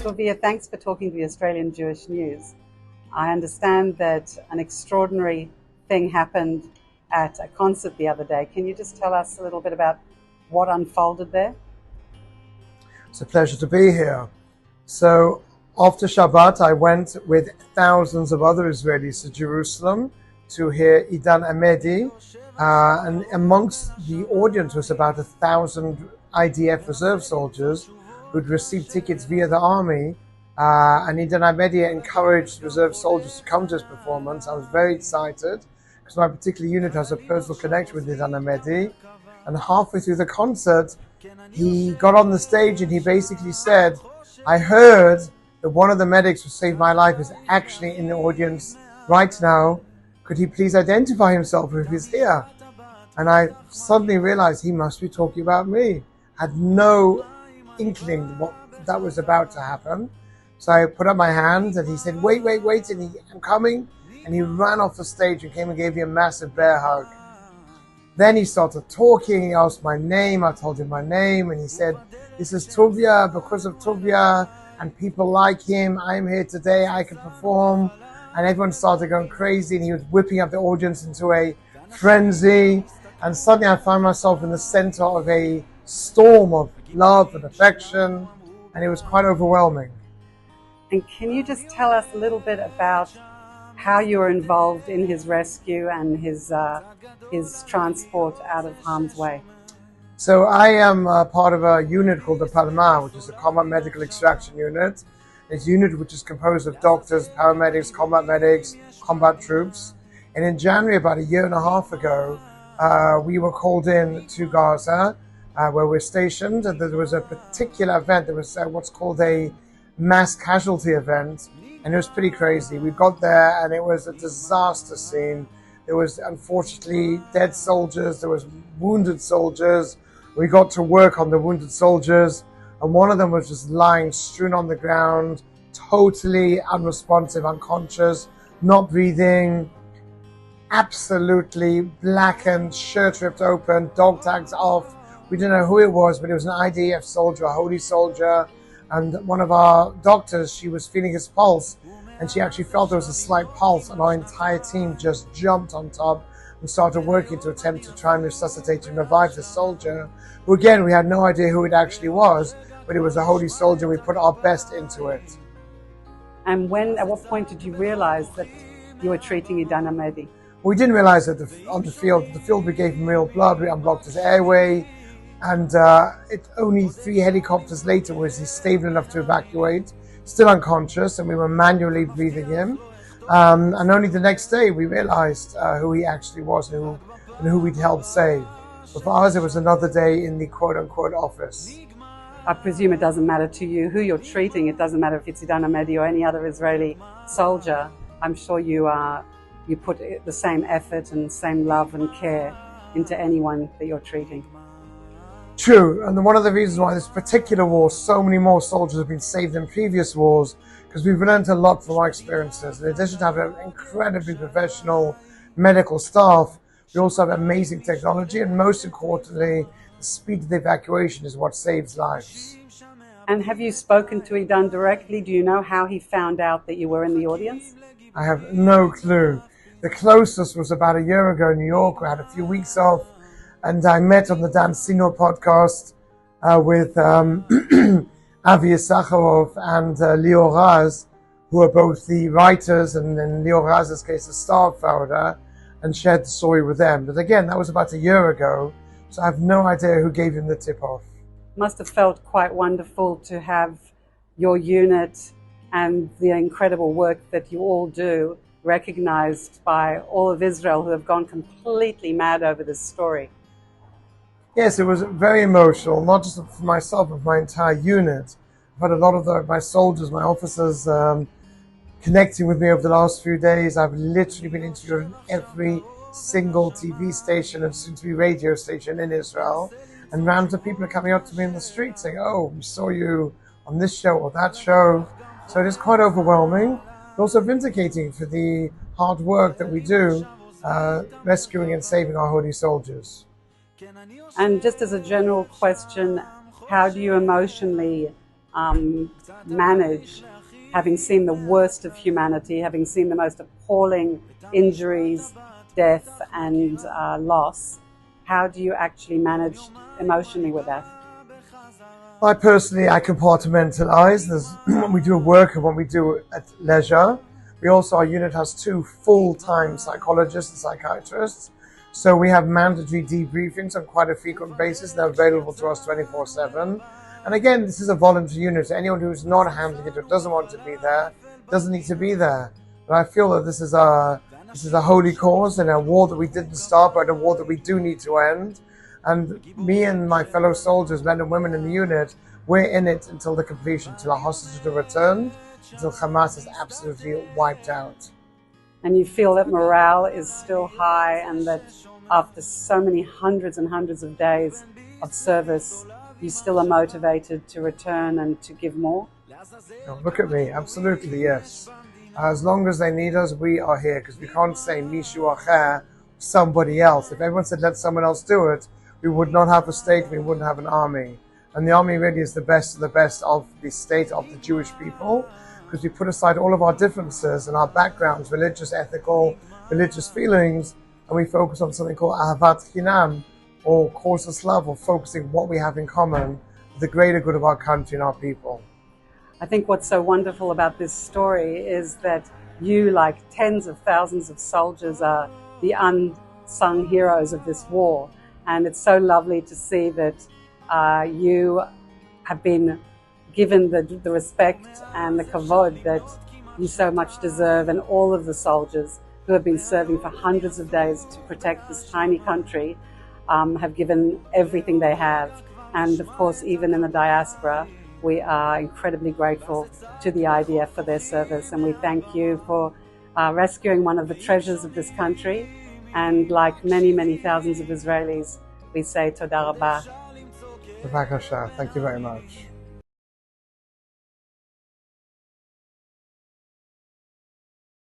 Tuvia, thanks for talking to the Australian Jewish News. I understand that an extraordinary thing happened at a concert the other day. Can you just tell us a little bit about what unfolded there? It's a pleasure to be here. So after Shabbat, I went with thousands of other Israelis to Jerusalem to hear Idan Amedi. And amongst the audience was about 1,000 IDF reserve soldiers who'd received tickets via the army. And Idan Amedi encouraged reserve soldiers to come to his performance. I was very excited because my particular unit has a personal connection with Idan Amedi. And halfway through the concert, he got on the stage and he basically said, I heard that one of the medics who saved my life is actually in the audience right now. Could he please identify himself if he's here? And I suddenly realized he must be talking about me. Had no inkling what that was about to happen. So I put up my hand and he said, wait, and I'm coming. And he ran off the stage and came and gave me a massive bear hug. Then he started talking, he asked my name, I told him my name, and he said, this is Tuvia, because of Tuvia and people like him, I'm here today, I can perform. And everyone started going crazy and he was whipping up the audience into a frenzy. And suddenly I found myself in the center of a storm of love and affection, and it was quite overwhelming. And can you just tell us a little bit about how you were involved in his rescue and his transport out of harm's way? So I am part of a unit called the Palma, which is a combat medical extraction unit. It's a unit which is composed of doctors, paramedics, combat medics, combat troops. And in January, about a year and a half ago, we were called in to Gaza, where we're stationed. And there was a particular event. There was what's called a mass casualty event. And it was pretty crazy. We got there and it was a disaster scene. There was unfortunately dead soldiers. There was wounded soldiers. We got to work on the wounded soldiers. And one of them was just lying strewn on the ground, totally unresponsive, unconscious, not breathing, absolutely blackened, shirt ripped open, dog tags off. We didn't know who it was, but it was an IDF soldier, a holy soldier. And one of our doctors, she was feeling his pulse, and she actually felt there was a slight pulse, and our entire team just jumped on top and started working to attempt to try and resuscitate and revive the soldier, who again, we had no idea who it actually was, but it was a holy soldier. We put our best into it. And at what point did you realize that you were treating Idan Amedi? We didn't realize that on the field we gave him real blood, we unblocked his airway, and only 3 helicopters later was he stable enough to evacuate, still unconscious, and we were manually breathing him. And only the next day we realized who he actually was and who we'd helped save. But for us, it was another day in the quote-unquote office. I presume it doesn't matter to you who you're treating. It doesn't matter if it's Idan Amedi or any other Israeli soldier. I'm sure you put the same effort and same love and care into anyone that you're treating. True, and one of the reasons why this particular war, so many more soldiers have been saved than previous wars, because we've learned a lot from our experiences. In addition to having an incredibly professional medical staff, we also have amazing technology, and most importantly, the speed of the evacuation is what saves lives. And have you spoken to Idan directly? Do you know how he found out that you were in the audience? I have no clue. The closest was about a year ago in New York. We had a few weeks off, and I met on the Dan Sinor podcast with Avi Yisacharov and Lior Raz, who are both the writers, and in Lior Raz's case, the star of Fauda, and shared the story with them. But again, that was about a year ago, so I have no idea who gave him the tip-off. Must have felt quite wonderful to have your unit and the incredible work that you all do recognized by all of Israel, who have gone completely mad over this story. Yes, it was very emotional, not just for myself, but for my entire unit. I've had a lot of my soldiers, my officers connecting with me over the last few days. I've literally been interviewed on every single TV station and soon to be radio station in Israel. And random people are coming up to me in the street saying, oh, we saw you on this show or that show. So it is quite overwhelming, but also vindicating for the hard work that we do rescuing and saving our holy soldiers. And just as a general question, how do you emotionally manage having seen the worst of humanity, having seen the most appalling injuries, death and loss? How do you actually manage emotionally with that? I compartmentalize. When we do work and when we do at leisure. Our unit has 2 full-time psychologists and psychiatrists. So we have mandatory debriefings on quite a frequent basis. They're available to us 24/7. And again, this is a voluntary unit. So anyone who's not handling it or doesn't want to be there doesn't need to be there. But I feel that this is a holy cause and a war that we didn't start, but a war that we do need to end. And me and my fellow soldiers, men and women in the unit, we're in it until the completion, till our hostages are returned, until Hamas is absolutely wiped out. And you feel that morale is still high and that after so many hundreds and hundreds of days of service, you still are motivated to return and to give more? Oh, look at me, absolutely, yes. As long as they need us, we are here, because we can't say Mishu Acher, somebody else. If everyone said let someone else do it, we would not have a state, we wouldn't have an army. And the army really is the best of the best of the state of the Jewish people, because we put aside all of our differences and our backgrounds, religious, ethical, religious feelings, and we focus on something called Ahavat Chinam, or causeless love, or focusing what we have in common for the greater good of our country and our people. I think what's so wonderful about this story is that you, like tens of thousands of soldiers, are the unsung heroes of this war. And it's so lovely to see that you have been given the respect and the kavod that you so much deserve, and all of the soldiers who have been serving for hundreds of days to protect this tiny country have given everything they have. And of course, even in the diaspora, we are incredibly grateful to the IDF for their service, and we thank you for rescuing one of the treasures of this country. And like many, many thousands of Israelis, we say Toda Rabah. Thank you very much.